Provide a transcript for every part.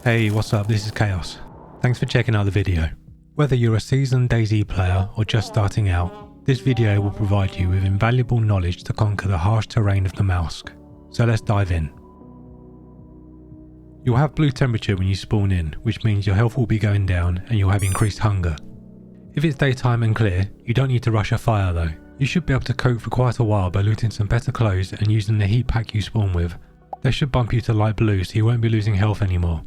Hey, what's up? This is Chaos. Thanks for checking out the video. Whether you're a seasoned DayZ player or just starting out, this video will provide you with invaluable knowledge to conquer the harsh terrain of Namalsk. So let's dive in. You'll have blue temperature when you spawn in, which means your health will be going down and you'll have increased hunger. If it's daytime and clear, you don't need to rush a fire though. You should be able to cope for quite a while by looting some better clothes and using the heat pack you spawn with. They should bump you to light blue so you won't be losing health anymore.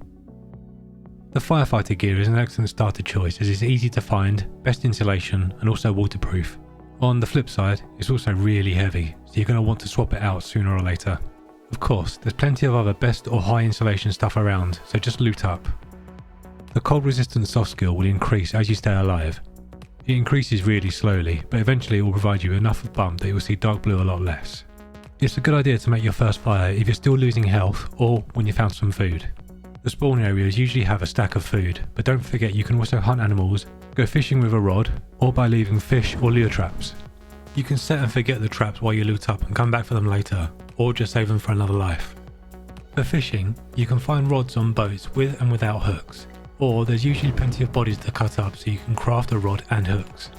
The firefighter gear is an excellent starter choice as it's easy to find, best insulation and also waterproof. On the flip side, it's also really heavy, so you're going to want to swap it out sooner or later. Of course, there's plenty of other best or high insulation stuff around, so just loot up. The cold resistance soft skill will increase as you stay alive. It increases really slowly, but eventually it will provide you enough of bump that you will see dark blue a lot less. It's a good idea to make your first fire if you're still losing health or when you found some food. The spawn areas usually have a stack of food, but don't forget you can also hunt animals, go fishing with a rod, or by leaving fish or lure traps. You can set and forget the traps while you loot up and come back for them later, or just save them for another life. For fishing, you can find rods on boats with and without hooks, or there's usually plenty of bodies to cut up so you can craft a rod and hooks.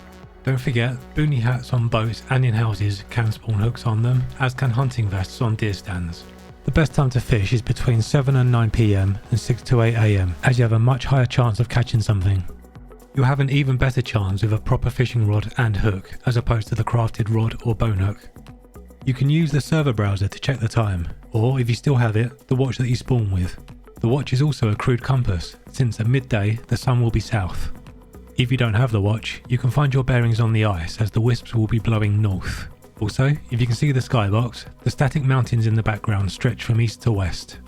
Don't forget, boonie hats on boats and in houses can spawn hooks on them, as can hunting vests on deer stands. The best time to fish is between 7 and 9 PM and 6 to 8 AM, as you have a much higher chance of catching something. You'll have an even better chance with a proper fishing rod and hook, as opposed to the crafted rod or bone hook. You can use the server browser to check the time, or if you still have it, the watch that you spawn with. The watch is also a crude compass, since at midday the sun will be south. If you don't have the watch, you can find your bearings on the ice as the wisps will be blowing north. Also, if you can see the skybox, the static mountains in the background stretch from east to west.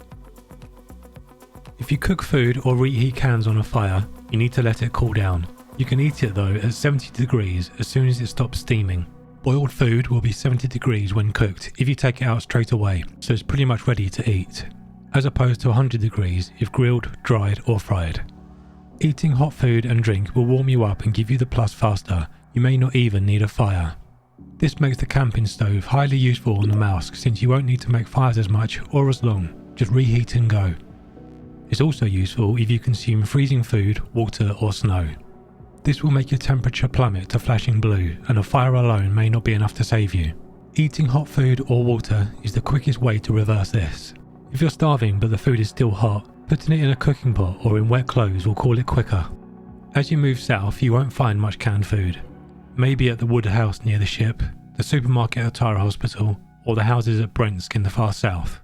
If you cook food or reheat cans on a fire, you need to let it cool down. You can eat it though at 70 degrees as soon as it stops steaming. Boiled food will be 70 degrees when cooked if you take it out straight away, so it's pretty much ready to eat, as opposed to 100 degrees if grilled, dried or fried. Eating hot food and drink will warm you up and give you the plus faster. You may not even need a fire. This makes the camping stove highly useful on the Namalsk since you won't need to make fires as much or as long, just reheat and go. It's also useful if you consume freezing food, water or snow. This will make your temperature plummet to flashing blue and a fire alone may not be enough to save you. Eating hot food or water is the quickest way to reverse this. If you're starving but the food is still hot, putting it in a cooking pot or in wet clothes will cool it quicker. As you move south you won't find much canned food. Maybe at the wood house near the ship, the supermarket at Tara Hospital, or the houses at Brentsk in the far south.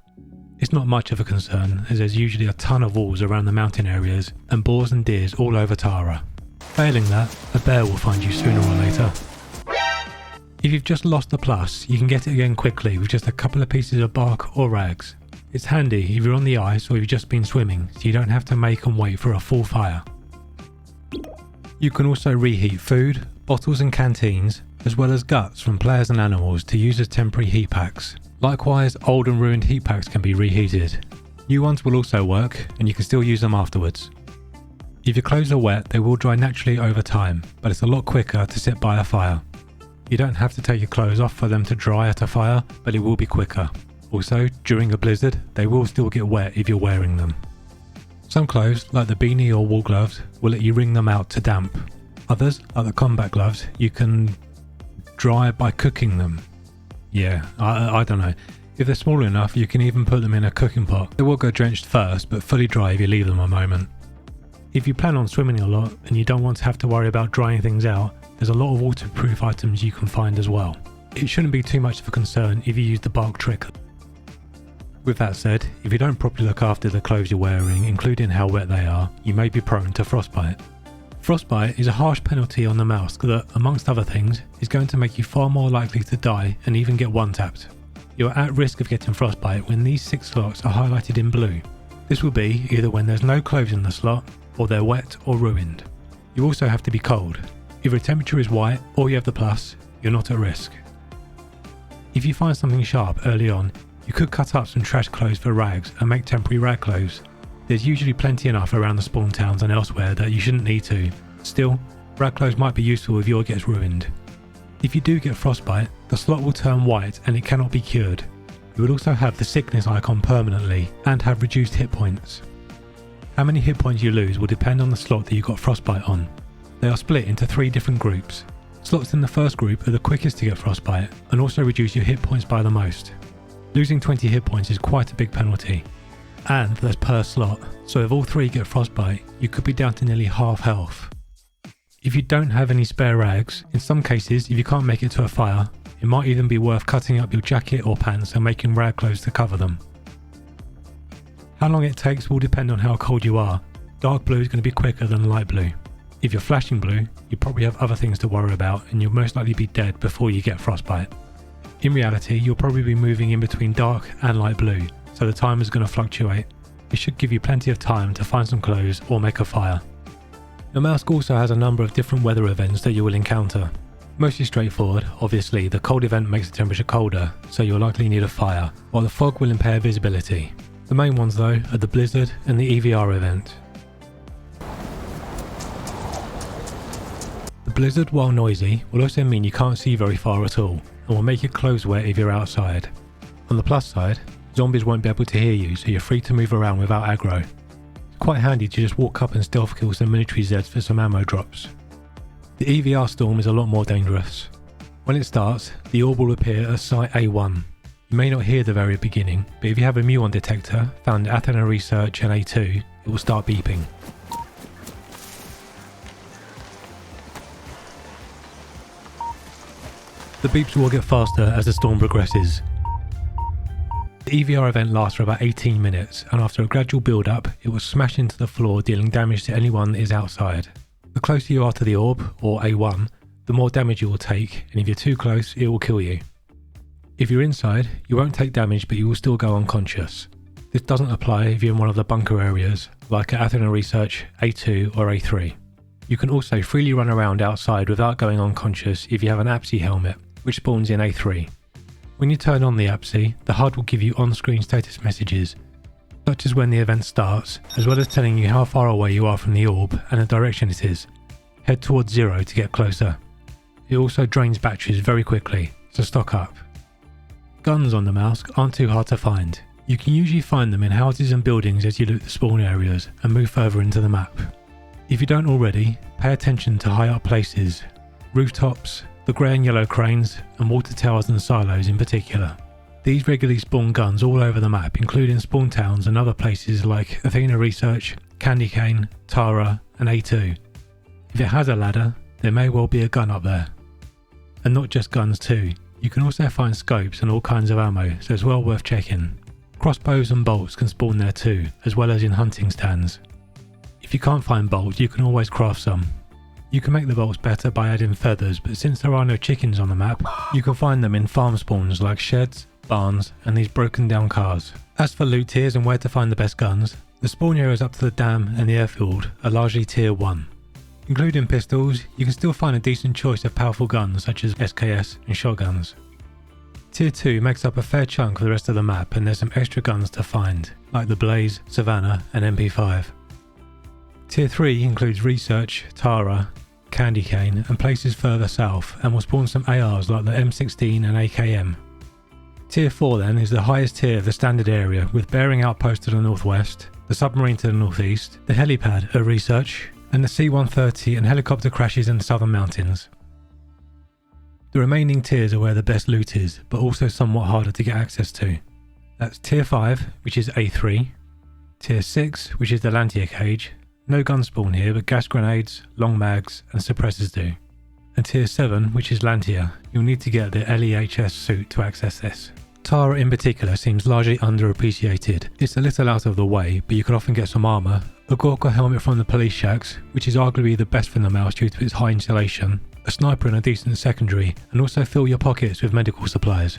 It's not much of a concern as there's usually a ton of wolves around the mountain areas and boars and deers all over Tara. Failing that, a bear will find you sooner or later. If you've just lost the plus, you can get it again quickly with just a couple of pieces of bark or rags. It's handy if you're on the ice or you've just been swimming so you don't have to make and wait for a full fire. You can also reheat food, bottles and canteens, as well as guts from players and animals to use as temporary heat packs. Likewise, old and ruined heat packs can be reheated. New ones will also work and you can still use them afterwards. If your clothes are wet, they will dry naturally over time, but it's a lot quicker to sit by a fire. You don't have to take your clothes off for them to dry at a fire, but it will be quicker. Also, during a blizzard, they will still get wet if you're wearing them. Some clothes, like the beanie or wool gloves, will let you wring them out to damp. Others, like the combat gloves, you can dry by cooking them. Yeah, I don't know. If they're small enough, you can even put them in a cooking pot. They will go drenched first, but fully dry if you leave them a moment. If you plan on swimming a lot and you don't want to have to worry about drying things out, there's a lot of waterproof items you can find as well. It shouldn't be too much of a concern if you use the bark trick. With that said, if you don't properly look after the clothes you're wearing, including how wet they are, you may be prone to frostbite. Frostbite is a harsh penalty on the Namalsk that, amongst other things, is going to make you far more likely to die and even get one-tapped. You are at risk of getting frostbite when these 6 slots are highlighted in blue. This will be either when there's no clothes in the slot, or they're wet or ruined. You also have to be cold. If your temperature is white or you have the plus, you're not at risk. If you find something sharp early on, you could cut up some trash clothes for rags and make temporary rag clothes. There's usually plenty enough around the spawn towns and elsewhere that you shouldn't need to. Still, rag clothes might be useful if yours gets ruined. If you do get frostbite, the slot will turn white and it cannot be cured. You will also have the sickness icon permanently and have reduced hit points. How many hit points you lose will depend on the slot that you got frostbite on. They are split into 3 different groups. Slots in the first group are the quickest to get frostbite and also reduce your hit points by the most. Losing 20 hit points is quite a big penalty. And that's per slot, so if all 3 get frostbite, you could be down to nearly half health. If you don't have any spare rags, in some cases if you can't make it to a fire, it might even be worth cutting up your jacket or pants and making rag clothes to cover them. How long it takes will depend on how cold you are. Dark blue is going to be quicker than light blue. If you're flashing blue, you probably have other things to worry about and you'll most likely be dead before you get frostbite. In reality, you'll probably be moving in between dark and light blue, so the time is going to fluctuate. It should give you plenty of time to find some clothes or make a fire. Namalsk also has a number of different weather events that you will encounter. Mostly straightforward, obviously the cold event makes the temperature colder, so you'll likely need a fire, while the fog will impair visibility. The main ones though are the blizzard and the EVR event. The blizzard, while noisy, will also mean you can't see very far at all, and will make your clothes wet if you're outside. On the plus side, zombies won't be able to hear you, so you're free to move around without aggro. It's quite handy to just walk up and stealth kill some military Zeds for some ammo drops. The EVR storm is a lot more dangerous. When it starts, the orb will appear at site A1. You may not hear the very beginning, but if you have a muon detector found at Athena Research and A2, it will start beeping. The beeps will get faster as the storm progresses. The EVR event lasts for about 18 minutes, and after a gradual build-up, it will smash into the floor, dealing damage to anyone that is outside. The closer you are to the orb, or A1, the more damage you will take, and if you're too close, it will kill you. If you're inside, you won't take damage, but you will still go unconscious. This doesn't apply if you're in one of the bunker areas, like at Athena Research, A2 or A3. You can also freely run around outside without going unconscious if you have an APSI helmet, which spawns in A3. When you turn on the APSI, the HUD will give you on-screen status messages, such as when the event starts, as well as telling you how far away you are from the orb and the direction it is. Head towards 0 to get closer. It also drains batteries very quickly, so stock up. Guns on Namalsk aren't too hard to find. You can usually find them in houses and buildings as you loot the spawn areas and move further into the map. If you don't already, pay attention to high up places, rooftops, the grey and yellow cranes, and water towers and silos in particular. These regularly spawn guns all over the map, including spawn towns and other places like Athena Research, Candy Cane, Tara and A2. If it has a ladder, there may well be a gun up there. And not just guns too. You can also find scopes and all kinds of ammo, so it's well worth checking. Crossbows and bolts can spawn there too, as well as in hunting stands. If you can't find bolts, you can always craft some. You can make the bolts better by adding feathers, but since there are no chickens on the map, you can find them in farm spawns like sheds, barns and these broken down cars. As for loot tiers and where to find the best guns, the spawn areas up to the dam and the airfield are largely tier 1. Including pistols, you can still find a decent choice of powerful guns such as SKS and shotguns. Tier 2 makes up a fair chunk of the rest of the map, and there's some extra guns to find, like the Blaze, Savannah and MP5. Tier 3 includes Research, Tara, Candy Cane and places further south, and will spawn some ARs like the M16 and AKM. Tier 4 then is the highest tier of the standard area, with Bearing Outpost to the northwest, the submarine to the northeast, the helipad at Research, and the C-130 and helicopter crashes in the southern mountains. The remaining tiers are where the best loot is, but also somewhat harder to get access to. That's Tier 5, which is A3, Tier 6, which is the Lantia cage, no guns spawn here but gas grenades, long mags and suppressors do, and Tier 7, which is Lantia. You'll need to get the LEHS suit to access this. Tara in particular seems largely underappreciated. It's a little out of the way, but you can often get some armour, a Gorka helmet from the police shacks, which is arguably the best from the mouse due to its high insulation, a sniper and a decent secondary, and also fill your pockets with medical supplies.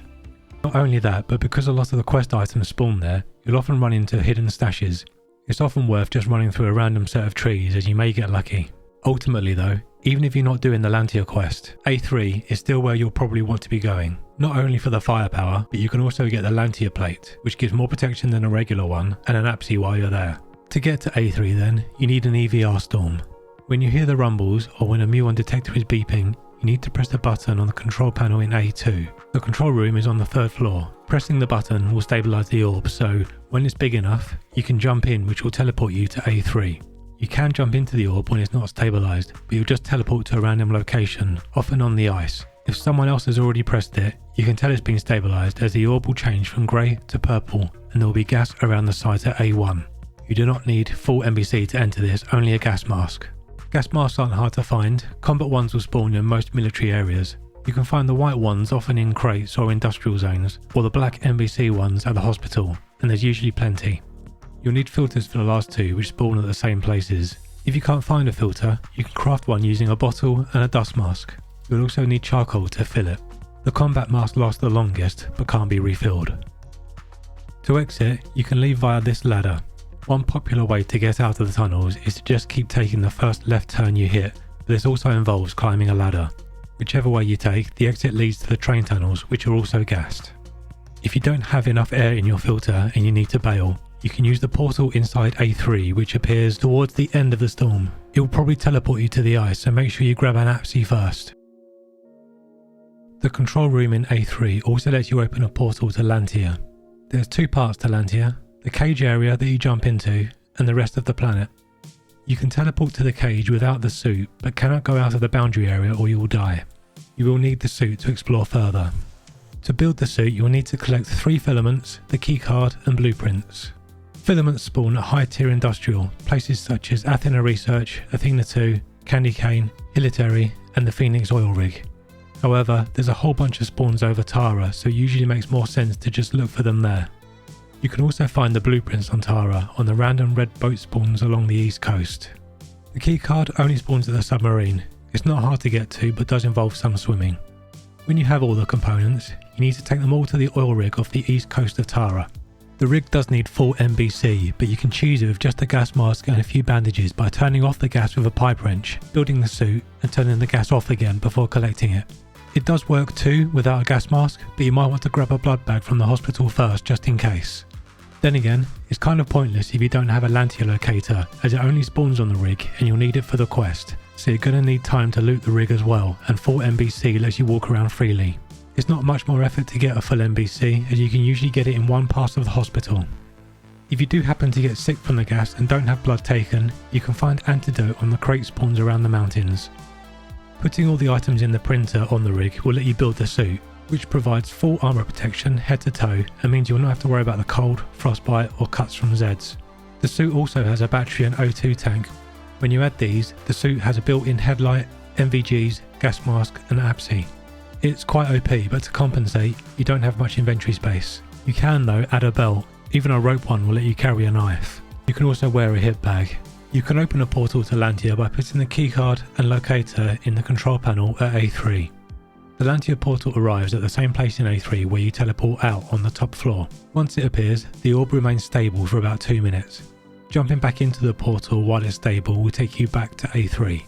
Not only that, but because a lot of the quest items spawn there, you'll often run into hidden stashes. It's often worth just running through a random set of trees as you may get lucky. Ultimately though, even if you're not doing the Lantia quest, A3 is still where you'll probably want to be going. Not only for the firepower, but you can also get the Lantia plate, which gives more protection than a regular one, and an APSI while you're there. To get to A3 then, you need an EVR storm. When you hear the rumbles or when a muon detector is beeping, you need to press the button on the control panel in A2. The control room is on the 3rd floor. Pressing the button will stabilise the orb, so when it's big enough, you can jump in, which will teleport you to A3. You can jump into the orb when it's not stabilised, but you'll just teleport to a random location, often on the ice. If someone else has already pressed it, you can tell it's been stabilised, as the orb will change from grey to purple and there will be gas around the sides at A1. You do not need full NBC to enter this, only a gas mask. Gas masks aren't hard to find. Combat ones will spawn in most military areas. You can find the white ones often in crates or industrial zones, or the black NBC ones at the hospital, and there's usually plenty. You'll need filters for the last two, which spawn at the same places. If you can't find a filter, you can craft one using a bottle and a dust mask. You'll also need charcoal to fill it. The combat mask lasts the longest, but can't be refilled. To exit, you can leave via this ladder. One popular way to get out of the tunnels is to just keep taking the first left turn you hit, but this also involves climbing a ladder. Whichever way you take, the exit leads to the train tunnels, which are also gassed. If you don't have enough air in your filter and you need to bail, you can use the portal inside A3, which appears towards the end of the storm. It will probably teleport you to the ice, so make sure you grab an APSI first. The control room in A3 also lets you open a portal to Lantia. There's two parts to Lantia, the cage area that you jump into, and the rest of the planet. You can teleport to the cage without the suit, but cannot go out of the boundary area or you will die. You will need the suit to explore further. To build the suit, you'll need to collect 3 filaments, the keycard and blueprints. Filaments spawn at high tier industrial, places such as Athena Research, Athena 2, Candy Cane, Hilitary and the Phoenix oil rig. However, there's a whole bunch of spawns over Tara, so it usually makes more sense to just look for them there. You can also find the blueprints on Tara on the random red boat spawns along the east coast. The keycard only spawns at the submarine. It's not hard to get to, but does involve some swimming. When you have all the components, you need to take them all to the oil rig off the east coast of Tara. The rig does need full NBC, but you can choose it with just a gas mask and a few bandages by turning off the gas with a pipe wrench, building the suit and turning the gas off again before collecting it. It does work too without a gas mask, but you might want to grab a blood bag from the hospital first just in case. Then again, it's kind of pointless if you don't have a Lantia locator, as it only spawns on the rig and you'll need it for the quest, so you're going to need time to loot the rig as well, and full NBC lets you walk around freely. It's not much more effort to get a full NBC, as you can usually get it in one pass of the hospital. If you do happen to get sick from the gas and don't have blood taken, you can find antidote on the crate spawns around the mountains. Putting all the items in the printer on the rig will let you build the suit, which provides full armor protection head to toe and means you'll not have to worry about the cold, frostbite or cuts from Zeds. The suit also has a battery and O2 tank. When you add these, the suit has a built-in headlight, NVGs, gas mask and APSI. It's quite OP, but to compensate, you don't have much inventory space. You can though add a belt. Even a rope one will let you carry a knife. You can also wear a hip bag. You can open a portal to Lantia by putting the keycard and locator in the control panel at A3. The Lantia portal arrives at the same place in A3 where you teleport out on the top floor. Once it appears, the orb remains stable for about 2 minutes. Jumping back into the portal while it's stable will take you back to A3.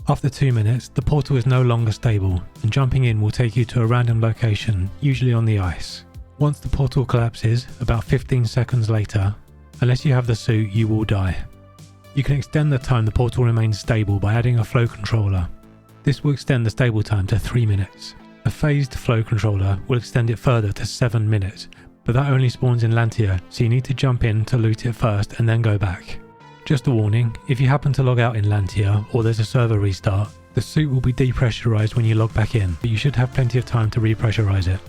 After 2 minutes, the portal is no longer stable, and jumping in will take you to a random location, usually on the ice. Once the portal collapses, about 15 seconds later, unless you have the suit, you will die. You can extend the time the portal remains stable by adding a flow controller. This will extend the stable time to 3 minutes. A phased flow controller will extend it further to 7 minutes, but that only spawns in Lantia, so you need to jump in to loot it first and then go back. Just a warning, if you happen to log out in Lantia or there's a server restart, the suit will be depressurized when you log back in, but you should have plenty of time to repressurize it.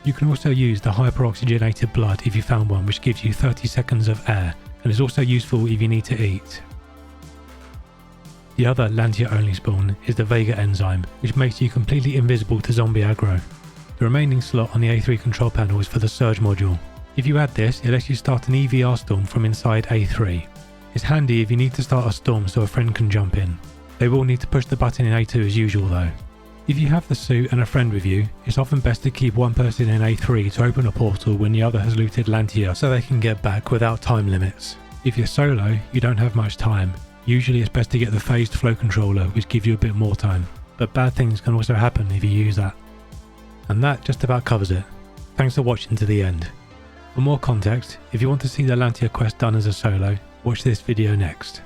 You can also use the hyperoxygenated blood if you found one, which gives you 30 seconds of air, and is also useful if you need to eat. The other Lantia only spawn is the Vega enzyme, which makes you completely invisible to zombie aggro. The remaining slot on the A3 control panel is for the Surge module. If you add this, it lets you start an EVR storm from inside A3. It's handy if you need to start a storm so a friend can jump in. They will need to push the button in A2 as usual though. If you have the suit and a friend with you, it's often best to keep one person in A3 to open a portal when the other has looted Lantia so they can get back without time limits. If you're solo, you don't have much time. Usually it's best to get the phased flow controller, which gives you a bit more time, but bad things can also happen if you use that. And that just about covers it. Thanks for watching to the end. For more context, if you want to see the Lantia quest done as a solo, watch this video next.